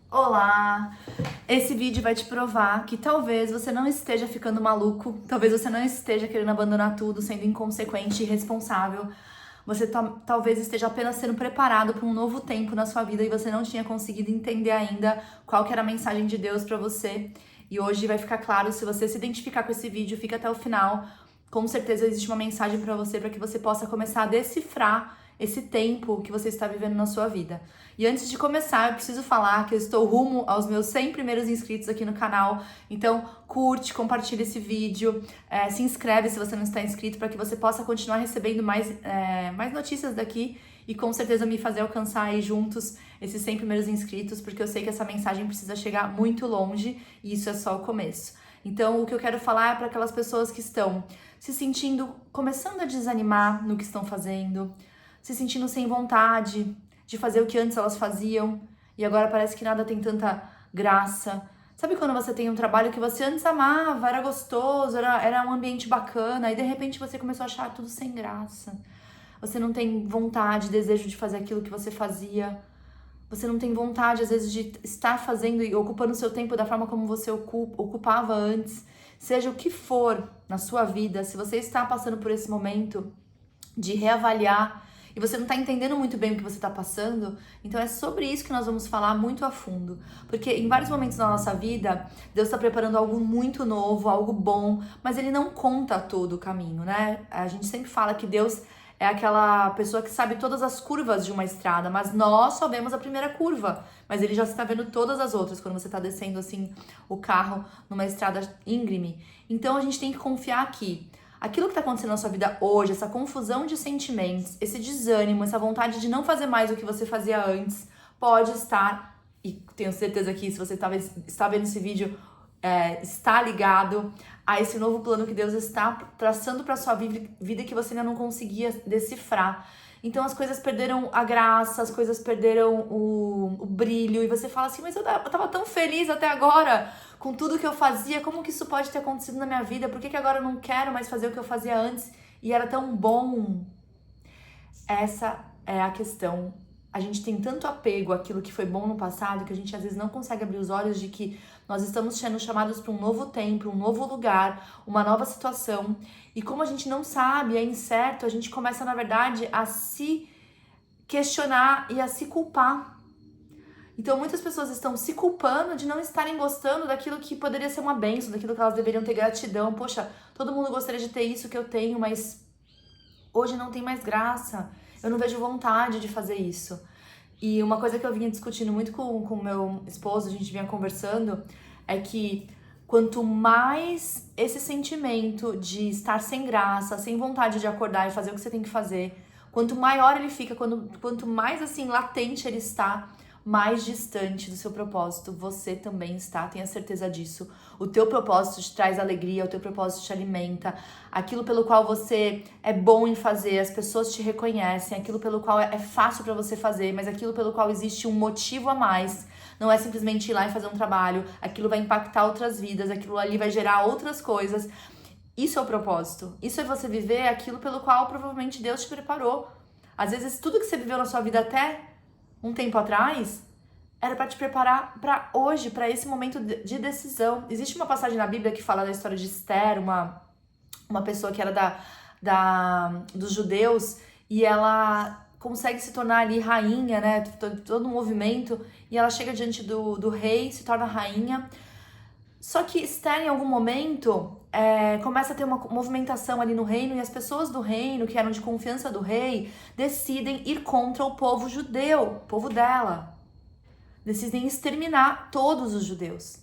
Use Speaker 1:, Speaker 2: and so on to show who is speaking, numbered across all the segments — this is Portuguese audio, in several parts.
Speaker 1: Olá! Esse vídeo vai te provar que talvez você não esteja ficando maluco, talvez você não esteja querendo abandonar tudo, sendo inconsequente e irresponsável. Você talvez esteja apenas sendo preparado para um novo tempo na sua vida e você não tinha conseguido entender ainda qual que era a mensagem de Deus para você. E hoje vai ficar claro, se você se identificar com esse vídeo, fica até o final. Com certeza existe uma mensagem para que você possa começar a decifrar esse tempo que você está vivendo na sua vida. E antes de começar, eu preciso falar que eu estou rumo aos meus 100 primeiros inscritos aqui no canal. Então, curte, compartilha esse vídeo, se inscreve se você não está inscrito, para que você possa continuar recebendo mais notícias daqui e com certeza me fazer alcançar aí juntos esses 100 primeiros inscritos, porque eu sei que essa mensagem precisa chegar muito longe e isso é só o começo. Então, o que eu quero falar é para aquelas pessoas que estão se sentindo, começando a desanimar no que estão fazendo, se sentindo sem vontade de fazer o que antes elas faziam e agora parece que nada tem tanta graça. Sabe quando você tem um trabalho que você antes amava, era gostoso, era um ambiente bacana e de repente você começou a achar tudo sem graça. Você não tem vontade, desejo de fazer aquilo que você fazia. Você não tem vontade, às vezes, de estar fazendo e ocupando o seu tempo da forma como você ocupava antes. Seja o que for na sua vida, se você está passando por esse momento de reavaliar e você não está entendendo muito bem o que você está passando, então é sobre isso que nós vamos falar muito a fundo. Porque em vários momentos da nossa vida, Deus está preparando algo muito novo, algo bom, mas Ele não conta todo o caminho, né? A gente sempre fala que Deus é aquela pessoa que sabe todas as curvas de uma estrada, mas nós só vemos a primeira curva, mas Ele já está vendo todas as outras quando você está descendo assim o carro numa estrada íngreme. Então a gente tem que confiar que aquilo que está acontecendo na sua vida hoje, essa confusão de sentimentos, esse desânimo, essa vontade de não fazer mais o que você fazia antes, pode estar, e tenho certeza que se você está vendo esse vídeo, está ligado a esse novo plano que Deus está traçando para sua vida que você ainda não conseguia decifrar. Então as coisas perderam a graça, as coisas perderam o brilho, e você fala assim, mas eu tava tão feliz até agora com tudo que eu fazia, como que isso pode ter acontecido na minha vida? Por que agora eu não quero mais fazer o que eu fazia antes e era tão bom? Essa é a questão. A gente tem tanto apego àquilo que foi bom no passado que a gente às vezes não consegue abrir os olhos de que nós estamos sendo chamados para um novo tempo, um novo lugar, uma nova situação. E como a gente não sabe, é incerto, a gente começa, na verdade, a se questionar e a se culpar. Então muitas pessoas estão se culpando de não estarem gostando daquilo que poderia ser uma bênção, daquilo que elas deveriam ter gratidão. Poxa, todo mundo gostaria de ter isso que eu tenho, mas hoje não tem mais graça. Eu não vejo vontade de fazer isso. E uma coisa que eu vinha discutindo muito com meu esposo, a gente vinha conversando, é que quanto mais esse sentimento de estar sem graça, sem vontade de acordar e fazer o que você tem que fazer, quanto maior ele fica, quanto mais assim latente ele está, mais distante do seu propósito você também está, tenha certeza disso. O teu propósito te traz alegria, o teu propósito te alimenta, aquilo pelo qual você é bom em fazer, as pessoas te reconhecem, aquilo pelo qual é fácil para você fazer, mas aquilo pelo qual existe um motivo a mais. Não é simplesmente ir lá e fazer um trabalho, aquilo vai impactar outras vidas, aquilo ali vai gerar outras coisas. Isso é o propósito, isso é você viver aquilo pelo qual provavelmente Deus te preparou. Às vezes tudo que você viveu na sua vida até um tempo atrás, era para te preparar para hoje, para esse momento de decisão. Existe uma passagem na Bíblia que fala da história de Esther, uma pessoa que era dos judeus, e ela consegue se tornar ali rainha, né? Todo um movimento, e ela chega diante do rei, se torna rainha. Só que Esther, em algum momento, começa a ter uma movimentação ali no reino, e as pessoas do reino, que eram de confiança do rei, decidem ir contra o povo judeu, o povo dela. Decidem exterminar todos os judeus,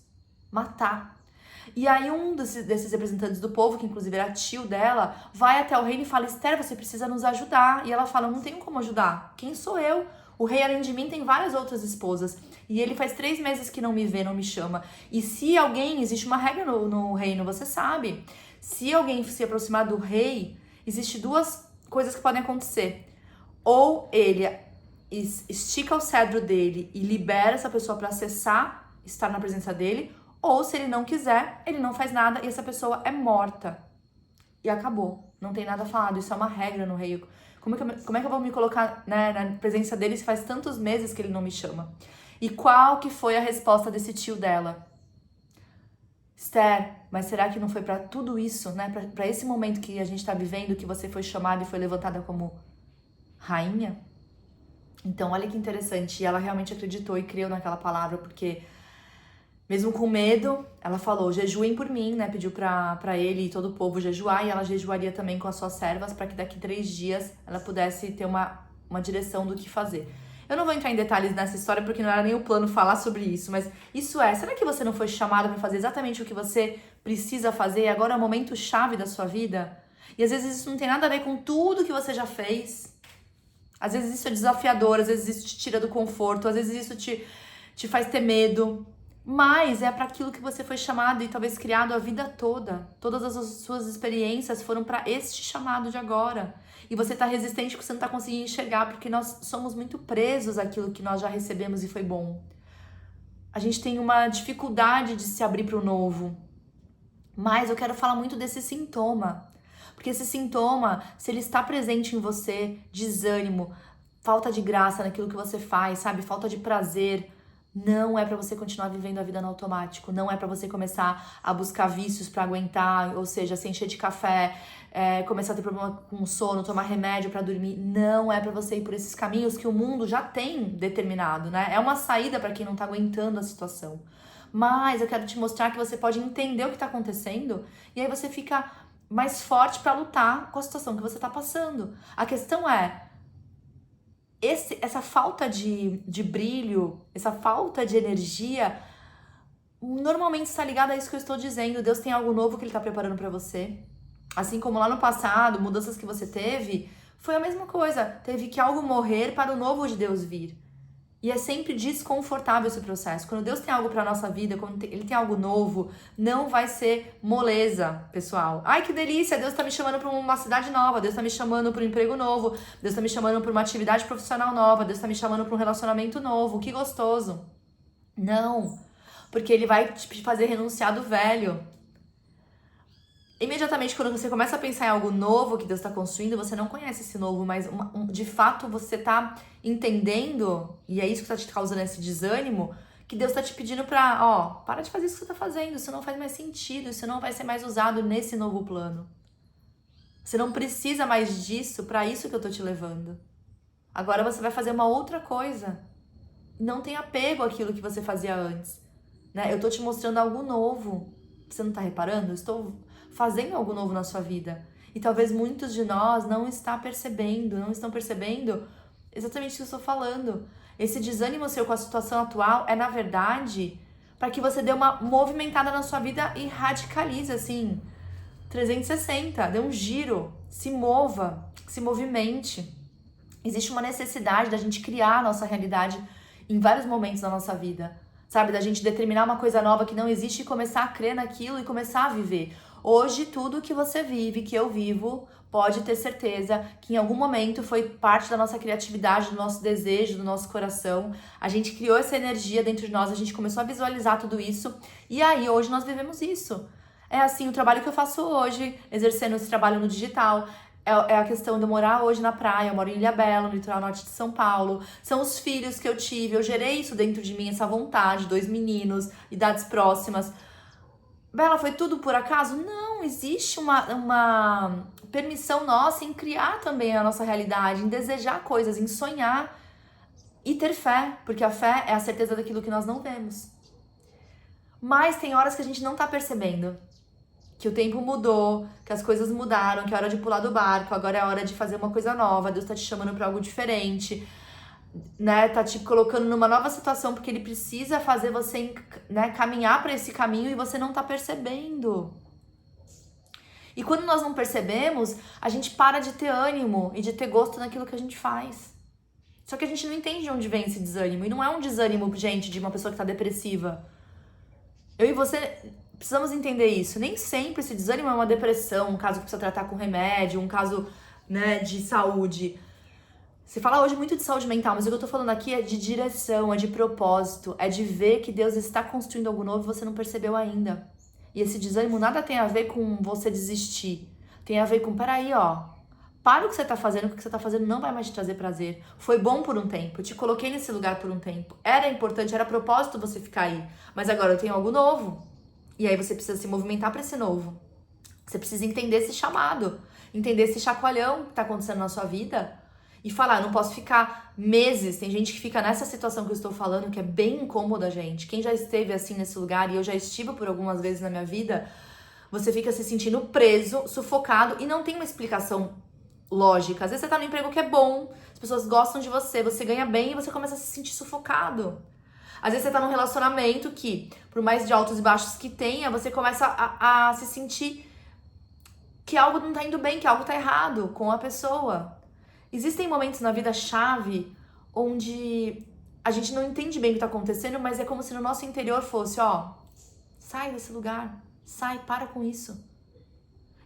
Speaker 1: matar. E aí um desses representantes do povo, que inclusive era tio dela, vai até o reino e fala, Esther, você precisa nos ajudar. E ela fala, não tenho como ajudar. Quem sou eu? O rei, além de mim, tem várias outras esposas. E ele faz 3 meses que não me vê, não me chama. E se alguém, existe uma regra no reino, você sabe. Se alguém se aproximar do rei, existe 2 coisas que podem acontecer. Ou ele estica o cedro dele e libera essa pessoa para acessar, estar na presença dele, ou se ele não quiser, ele não faz nada e essa pessoa é morta. E acabou. Não tem nada falado. Isso é uma regra no rei. Como é que eu vou me colocar, né, na presença dele se faz tantos meses que ele não me chama? E qual que foi a resposta desse tio dela? Esther, mas será que não foi para tudo isso, né? Para esse momento que a gente está vivendo, que você foi chamada e foi levantada como rainha? Então, olha que interessante. E ela realmente acreditou e creu naquela palavra, porque mesmo com medo, ela falou, jejuem por mim, né? Pediu para ele e todo o povo jejuar, e ela jejuaria também com as suas servas, para que daqui 3 dias ela pudesse ter uma direção do que fazer. Eu não vou entrar em detalhes nessa história, porque não era nem o plano falar sobre isso, mas isso será que você não foi chamada para fazer exatamente o que você precisa fazer e agora é o momento chave da sua vida? E às vezes isso não tem nada a ver com tudo que você já fez. Às vezes isso é desafiador, às vezes isso te tira do conforto, às vezes isso te faz ter medo. Mas é para aquilo que você foi chamado e talvez criado a vida toda. Todas as suas experiências foram para este chamado de agora. E você tá resistente porque você não tá conseguindo enxergar, porque nós somos muito presos àquilo que nós já recebemos e foi bom. A gente tem uma dificuldade de se abrir para o novo. Mas eu quero falar muito desse sintoma. Porque esse sintoma, se ele está presente em você, desânimo, falta de graça naquilo que você faz, sabe? Falta de prazer, não é para você continuar vivendo a vida no automático, não é para você começar a buscar vícios para aguentar, ou seja, se encher de café, começar a ter problema com sono, tomar remédio para dormir, não é para você ir por esses caminhos que o mundo já tem determinado, né? É uma saída para quem não tá aguentando a situação. Mas eu quero te mostrar que você pode entender o que tá acontecendo e aí você fica mais forte para lutar com a situação que você tá passando. A questão é, essa falta de brilho, essa falta de energia, normalmente está ligada a isso que eu estou dizendo. Deus tem algo novo que Ele está preparando para você. Assim como lá no passado, mudanças que você teve, foi a mesma coisa. Teve que algo morrer para o novo de Deus vir. E é sempre desconfortável esse processo. Quando Deus tem algo para nossa vida, quando Ele tem algo novo, não vai ser moleza, pessoal. Ai, que delícia! Deus está me chamando para uma cidade nova, Deus está me chamando para um emprego novo, Deus está me chamando para uma atividade profissional nova, Deus está me chamando para um relacionamento novo. Que gostoso! Não, porque Ele vai te fazer renunciar do velho. Imediatamente, quando você começa a pensar em algo novo que Deus está construindo, você não conhece esse novo, mas de fato você está entendendo, e é isso que está te causando esse desânimo, que Deus está te pedindo para, para de fazer isso que você está fazendo, isso não faz mais sentido, isso não vai ser mais usado nesse novo plano. Você não precisa mais disso para isso que eu estou te levando. Agora você vai fazer uma outra coisa. Não tem apego àquilo que você fazia antes, né? Eu estou te mostrando algo novo. Você não está reparando? Eu estou fazendo algo novo na sua vida. E talvez muitos de nós não estão percebendo exatamente o que eu estou falando. Esse desânimo seu com a situação atual é, na verdade, para que você dê uma movimentada na sua vida e radicalize, assim, 360, dê um giro, se mova, se movimente. Existe uma necessidade da gente criar a nossa realidade em vários momentos da nossa vida, sabe? Da gente determinar uma coisa nova que não existe e começar a crer naquilo e começar a viver. Hoje, tudo que você vive, que eu vivo, pode ter certeza que em algum momento foi parte da nossa criatividade, do nosso desejo, do nosso coração. A gente criou essa energia dentro de nós, a gente começou a visualizar tudo isso e aí hoje nós vivemos isso. É assim, o trabalho que eu faço hoje, exercendo esse trabalho no digital, é a questão de eu morar hoje na praia, eu moro em Ilhabela, no litoral norte de São Paulo. São os filhos que eu tive, eu gerei isso dentro de mim, essa vontade, 2 meninos, idades próximas. Bela, foi tudo por acaso? Não, existe uma permissão nossa em criar também a nossa realidade, em desejar coisas, em sonhar e ter fé, porque a fé é a certeza daquilo que nós não vemos. Mas tem horas que a gente não tá percebendo que o tempo mudou, que as coisas mudaram, que é hora de pular do barco, agora é hora de fazer uma coisa nova, Deus tá te chamando pra algo diferente, né, tá te colocando numa nova situação porque Ele precisa fazer você, né, caminhar para esse caminho e você não tá percebendo. E quando nós não percebemos, a gente para de ter ânimo e de ter gosto naquilo que a gente faz. Só que a gente não entende de onde vem esse desânimo. E não é um desânimo, gente, de uma pessoa que tá depressiva. Eu e você precisamos entender isso. Nem sempre esse desânimo é uma depressão, um caso que precisa tratar com remédio, um caso, né, de saúde. Você fala hoje muito de saúde mental, mas o que eu tô falando aqui é de direção, é de propósito, é de ver que Deus está construindo algo novo e você não percebeu ainda. E esse desânimo nada tem a ver com você desistir. Tem a ver com, peraí, Para o que você tá fazendo, porque o que você tá fazendo não vai mais te trazer prazer. Foi bom por um tempo, eu te coloquei nesse lugar por um tempo. Era importante, era propósito você ficar aí. Mas agora eu tenho algo novo. E aí você precisa se movimentar para esse novo. Você precisa entender esse chamado, entender esse chacoalhão que tá acontecendo na sua vida e falar, não posso ficar meses. Tem gente que fica nessa situação que eu estou falando, que é bem incômoda, gente. Quem já esteve assim nesse lugar, e eu já estive por algumas vezes na minha vida, você fica se sentindo preso, sufocado e não tem uma explicação lógica. Às vezes você tá num emprego que é bom, as pessoas gostam de você, você ganha bem e você começa a se sentir sufocado. Às vezes você tá num relacionamento que, por mais de altos e baixos que tenha, você começa a se sentir que algo não tá indo bem, que algo tá errado com a pessoa. Existem momentos na vida chave onde a gente não entende bem o que tá acontecendo, mas é como se no nosso interior fosse, ó, sai desse lugar, sai, para com isso.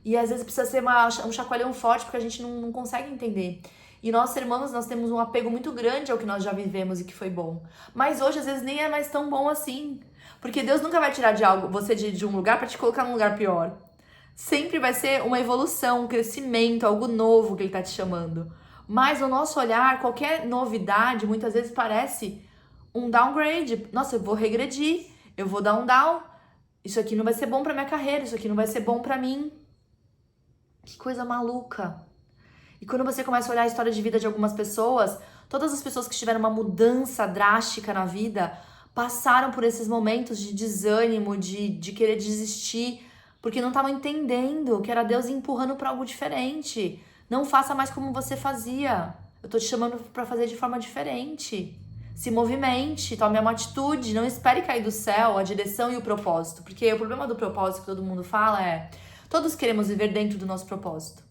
Speaker 1: E às vezes precisa ser um chacoalhão forte porque a gente não consegue entender. E nós, ser humanos, nós temos um apego muito grande ao que nós já vivemos e que foi bom. Mas hoje, às vezes, nem é mais tão bom assim. Porque Deus nunca vai tirar você de um lugar para te colocar num lugar pior. Sempre vai ser uma evolução, um crescimento, algo novo que Ele tá te chamando. Mas o nosso olhar, qualquer novidade, muitas vezes parece um downgrade. Nossa, eu vou regredir, eu vou dar um down. Isso aqui não vai ser bom pra minha carreira, isso aqui não vai ser bom pra mim. Que coisa maluca. E quando você começa a olhar a história de vida de algumas pessoas, todas as pessoas que tiveram uma mudança drástica na vida passaram por esses momentos de desânimo, de querer desistir, porque não estavam entendendo que era Deus empurrando para algo diferente. Não faça mais como você fazia. Eu tô te chamando para fazer de forma diferente. Se movimente, tome uma atitude, não espere cair do céu a direção e o propósito. Porque o problema do propósito que todo mundo fala é: todos queremos viver dentro do nosso propósito.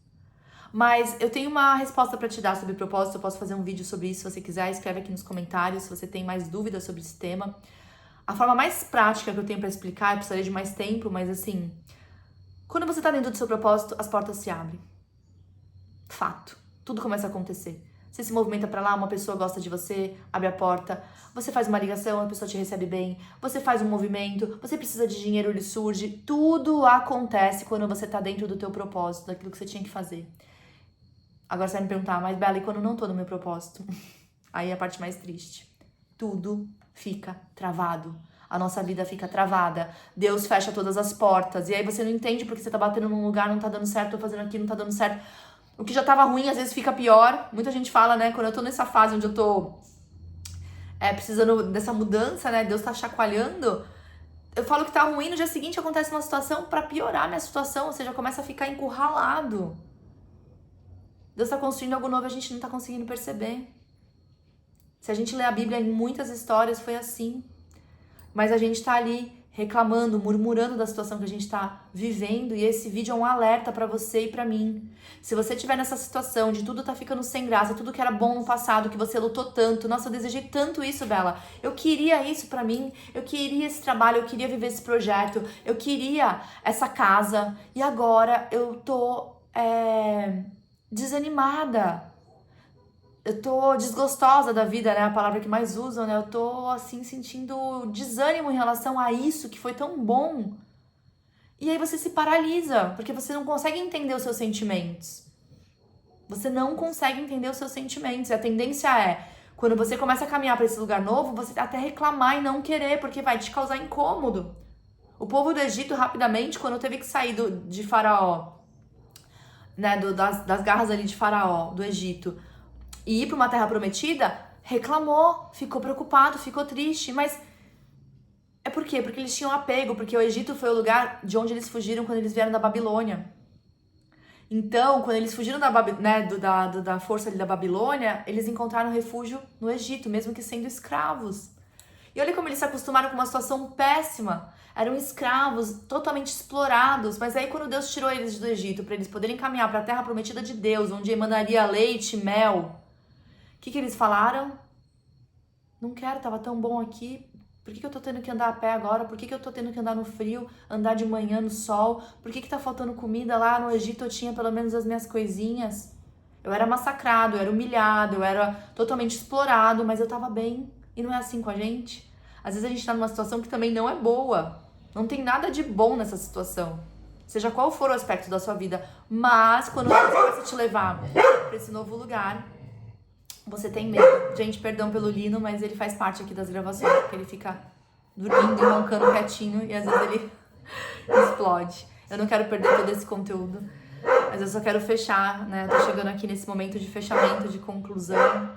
Speaker 1: Mas eu tenho uma resposta para te dar sobre propósito, eu posso fazer um vídeo sobre isso se você quiser, escreve aqui nos comentários se você tem mais dúvidas sobre esse tema. A forma mais prática que eu tenho para explicar, eu precisaria de mais tempo, mas assim, quando você tá dentro do seu propósito, as portas se abrem. Fato. Tudo começa a acontecer. Você se movimenta pra lá, uma pessoa gosta de você, abre a porta, você faz uma ligação, a pessoa te recebe bem, você faz um movimento, você precisa de dinheiro, ele surge. Tudo acontece quando você tá dentro do teu propósito, daquilo que você tinha que fazer. Agora você vai me perguntar, mas Bela, e quando eu não tô no meu propósito? Aí é a parte mais triste. Tudo fica travado. A nossa vida fica travada. Deus fecha todas as portas. E aí você não entende porque você tá batendo num lugar, não tá dando certo, tô fazendo aqui, não tá dando certo. O que já tava ruim, às vezes fica pior. Muita gente fala, né, quando eu tô nessa fase onde eu tô precisando dessa mudança, né, Deus tá chacoalhando, eu falo que tá ruim, no dia seguinte acontece uma situação pra piorar a minha situação, ou seja, começa a ficar encurralado. Deus tá construindo algo novo e a gente não tá conseguindo perceber. Se a gente lê a Bíblia, em muitas histórias foi assim. Mas a gente tá ali reclamando, murmurando da situação que a gente tá vivendo, e esse vídeo é um alerta pra você e pra mim. Se você estiver nessa situação de tudo tá ficando sem graça, tudo que era bom no passado, que você lutou tanto, nossa, eu desejei tanto isso, Bela, eu queria isso pra mim, eu queria esse trabalho, eu queria viver esse projeto, eu queria essa casa, e agora eu tô desanimada. Eu tô desgostosa da vida, né? A palavra que mais usam, né? Eu tô, assim, sentindo desânimo em relação a isso que foi tão bom. E aí você se paralisa, porque você não consegue entender os seus sentimentos. Você não consegue entender os seus sentimentos. E a tendência é, quando você começa a caminhar para esse lugar novo, você até reclamar e não querer, porque vai te causar incômodo. O povo do Egito, rapidamente, quando teve que sair de Faraó, né? Das garras ali de Faraó, do Egito, e ir para uma terra prometida, reclamou, ficou preocupado, ficou triste, mas é por quê? Porque eles tinham apego, porque o Egito foi o lugar de onde eles fugiram quando eles vieram da Babilônia. Então, quando eles fugiram da força ali da Babilônia, eles encontraram refúgio no Egito, mesmo que sendo escravos. E olha como eles se acostumaram com uma situação péssima. Eram escravos, totalmente explorados. Mas aí quando Deus tirou eles do Egito, para eles poderem caminhar para a terra prometida de Deus, onde emanaria leite e mel, o que eles falaram? Não quero, tava tão bom aqui. Por que eu tô tendo que andar a pé agora? Por que eu tô tendo que andar no frio, andar de manhã no sol? Por que tá faltando comida? Lá no Egito eu tinha pelo menos as minhas coisinhas. Eu era massacrado, eu era humilhado, eu era totalmente explorado, mas eu tava bem. E não é assim com a gente? Às vezes a gente tá numa situação que também não é boa. Não tem nada de bom nessa situação. seja qual for o aspecto da sua vida. Mas quando Deus começa a te levar para esse novo lugar, você tem medo. Gente, perdão pelo Lino, mas ele faz parte aqui das gravações, porque ele fica dormindo e roncando quietinho e às vezes ele explode. Eu não quero perder todo esse conteúdo, mas eu só quero fechar, né? Eu tô chegando aqui nesse momento de fechamento, de conclusão.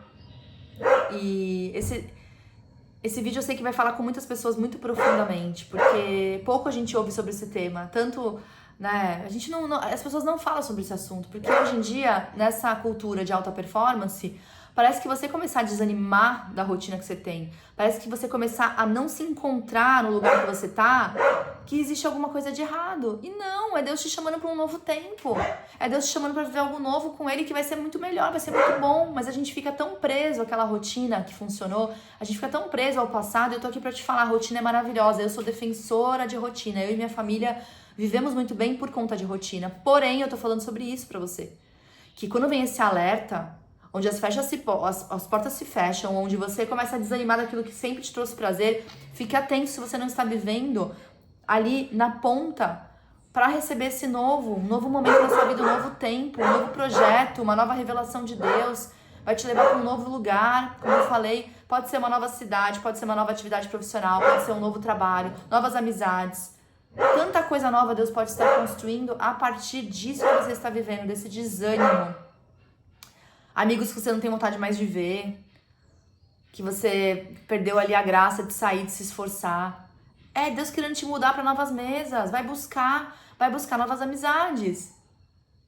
Speaker 1: E esse vídeo eu sei que vai falar com muitas pessoas muito profundamente, porque pouco a gente ouve sobre esse tema. Tanto, né, as pessoas não falam sobre esse assunto, porque hoje em dia, nessa cultura de alta performance, parece que você começar a desanimar da rotina que você tem, parece que você começar a não se encontrar no lugar que você tá, que existe alguma coisa de errado. E não, é Deus te chamando para um novo tempo. É Deus te chamando para viver algo novo com Ele que vai ser muito melhor, vai ser muito bom. Mas a gente fica tão preso àquela rotina que funcionou, a gente fica tão preso ao passado. Eu tô aqui para te falar, a rotina é maravilhosa. Eu sou defensora de rotina. Eu e minha família vivemos muito bem por conta de rotina. Porém, eu tô falando sobre isso para você. Que quando vem esse alerta, onde as portas se fecham, onde você começa a desanimar daquilo que sempre te trouxe prazer, fique atento se você não está vivendo ali na ponta para receber esse um novo momento na sua vida, um novo tempo, um novo projeto, uma nova revelação de Deus, vai te levar para um novo lugar, como eu falei, pode ser uma nova cidade, pode ser uma nova atividade profissional, pode ser um novo trabalho, novas amizades. Tanta coisa nova Deus pode estar construindo a partir disso que você está vivendo, desse desânimo. Amigos que você não tem vontade mais de ver, que você perdeu ali a graça de sair, de se esforçar. É Deus querendo te mudar para novas mesas, vai buscar novas amizades,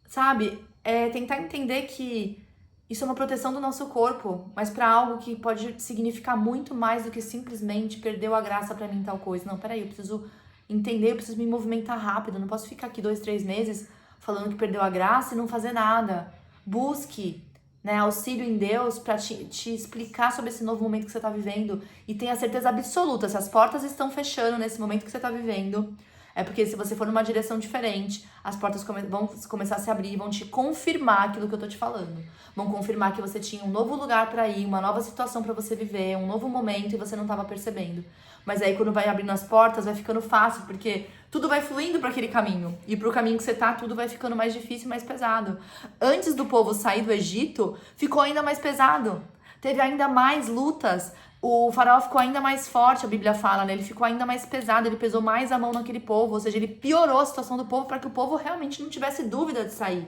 Speaker 1: sabe? É tentar entender que isso é uma proteção do nosso corpo, mas para algo que pode significar muito mais do que simplesmente perdeu a graça para mim tal coisa. Não, peraí, eu preciso entender, eu preciso me movimentar rápido, eu não posso ficar aqui 2, 3 meses falando que perdeu a graça e não fazer nada. Busque, né, auxílio em Deus para te explicar sobre esse novo momento que você está vivendo e tenha certeza absoluta, se as portas estão fechando nesse momento que você está vivendo, é porque se você for numa direção diferente, as portas vão começar a se abrir e vão te confirmar aquilo que eu tô te falando. Vão confirmar que você tinha um novo lugar para ir, uma nova situação para você viver, um novo momento e você não estava percebendo. Mas aí quando vai abrindo as portas, vai ficando fácil, porque tudo vai fluindo para aquele caminho. E pro caminho que você tá, tudo vai ficando mais difícil e mais pesado. Antes do povo sair do Egito, ficou ainda mais pesado. Teve ainda mais lutas. O faraó ficou ainda mais forte, a Bíblia fala, né? Ele ficou ainda mais pesado, ele pesou mais a mão naquele povo. Ou seja, ele piorou a situação do povo para que o povo realmente não tivesse dúvida de sair.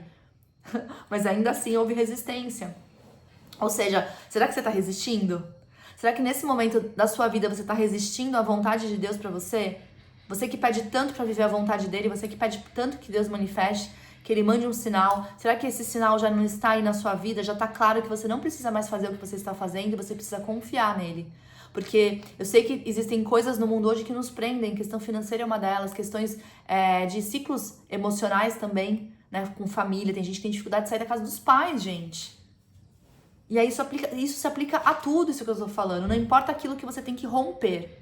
Speaker 1: Mas ainda assim houve resistência. Ou seja, será que você tá resistindo? Será que nesse momento da sua vida você está resistindo à vontade de Deus para você? Você que pede tanto para viver a vontade dele, você que pede tanto que Deus manifeste, que ele mande um sinal. Será que esse sinal já não está aí na sua vida? Já está claro que você não precisa mais fazer o que você está fazendo e você precisa confiar nele. Porque eu sei que existem coisas no mundo hoje que nos prendem, questão financeira é uma delas, questões de ciclos emocionais também, né, com família. Tem gente que tem dificuldade de sair da casa dos pais, gente. E aí isso se aplica a tudo isso que eu estou falando. Não importa aquilo que você tem que romper,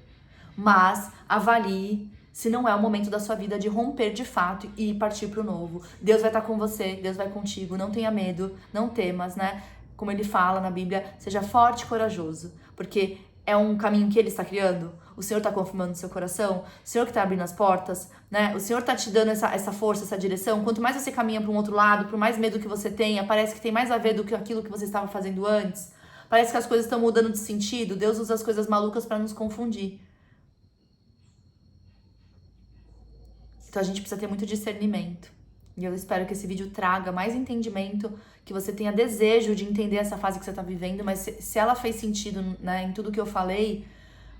Speaker 1: mas avalie se não é o momento da sua vida de romper de fato e partir para o novo. Deus vai estar com você, Deus vai contigo. Não tenha medo, não temas, né? Como ele fala na Bíblia, seja forte e corajoso, porque é um caminho que ele está criando. O Senhor está confirmando no seu coração, o Senhor que está abrindo as portas, né? O Senhor está te dando essa força, essa direção. Quanto mais você caminha para um outro lado, por mais medo que você tenha, parece que tem mais a ver do que aquilo que você estava fazendo antes. Parece que as coisas estão mudando de sentido. Deus usa as coisas malucas para nos confundir. Então a gente precisa ter muito discernimento. E eu espero que esse vídeo traga mais entendimento, que você tenha desejo de entender essa fase que você está vivendo, mas se ela fez sentido, né, em tudo que eu falei,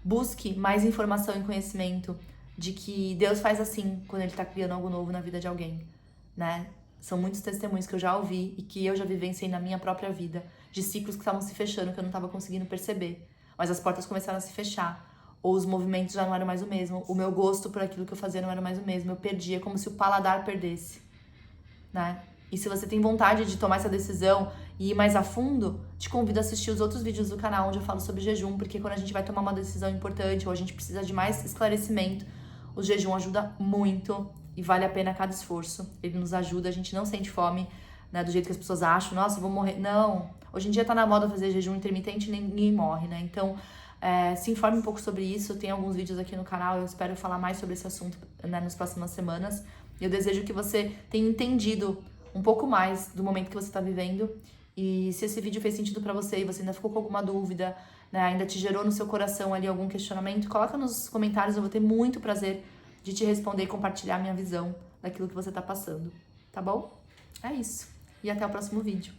Speaker 1: busque mais informação e conhecimento de que Deus faz assim quando Ele está criando algo novo na vida de alguém, né? São muitos testemunhos que eu já ouvi e que eu já vivenciei na minha própria vida, de ciclos que estavam se fechando, que eu não estava conseguindo perceber. Mas as portas começaram a se fechar, ou os movimentos já não eram mais o mesmo, o meu gosto por aquilo que eu fazia não era mais o mesmo, eu perdia, como se o paladar perdesse, né? E se você tem vontade de tomar essa decisão e ir mais a fundo, te convido a assistir os outros vídeos do canal onde eu falo sobre jejum, porque quando a gente vai tomar uma decisão importante ou a gente precisa de mais esclarecimento, o jejum ajuda muito e vale a pena cada esforço. Ele nos ajuda, a gente não sente fome, né, do jeito que as pessoas acham, nossa, eu vou morrer. Não, hoje em dia tá na moda fazer jejum intermitente e ninguém morre, né? Então, se informe um pouco sobre isso, tem alguns vídeos aqui no canal, eu espero falar mais sobre esse assunto, né, nas próximas semanas. Eu desejo que você tenha entendido um pouco mais do momento que você está vivendo. E se esse vídeo fez sentido pra você e você ainda ficou com alguma dúvida, né, ainda te gerou no seu coração ali algum questionamento, coloca nos comentários, eu vou ter muito prazer de te responder e compartilhar minha visão daquilo que você tá passando, tá bom? É isso. E até o próximo vídeo.